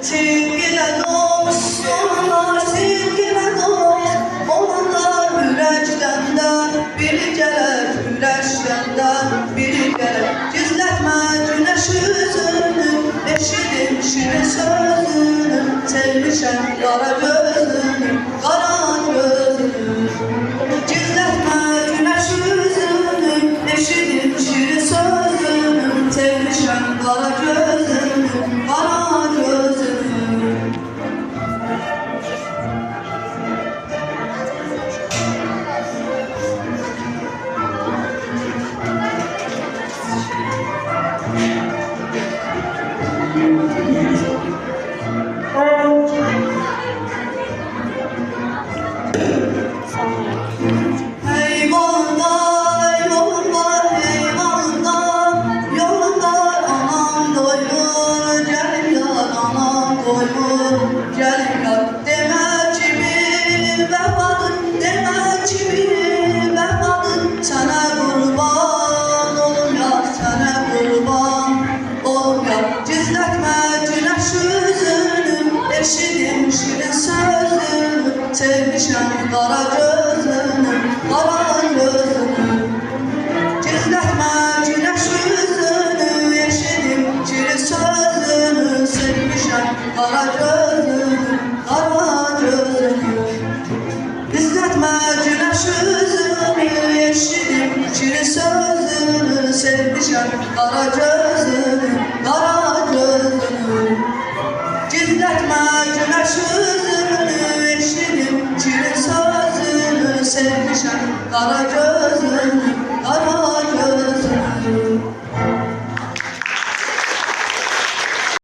Sevgile dostlar, sevgile dost olanlar ürəkdən biri gələr, ürəkdən biri gələr. Gizlətmə günəş üzünü, eşidim şirin sözünü, sevmişəm qara gözünü, qara gözünü. Gizlətmə günəş üzünü, eşidim şirin sözünü, sevmişəm qara gözünü, qara gözünü. Demək kimi vəfadır, demək kimi vəfadır. Sənə qurban olum ya, sənə qurban olum ya. Gizlətmə günəş üzünü, eşidim şirin sözünü, sevmişəm qara gözünü, qara gözünü. Gizlətmə günəş üzünü, eşidim şirin sözünü, sevmişəm qara gözünü, qara gözünü. Gizlətmə günəş üzünü, eşidim şirin sözünü, sevmişəm qara gözünü, qara gözünü. Gizlətmə günəş üzünü, eşidim şirin sözünü, sevmişəm qara gözünü,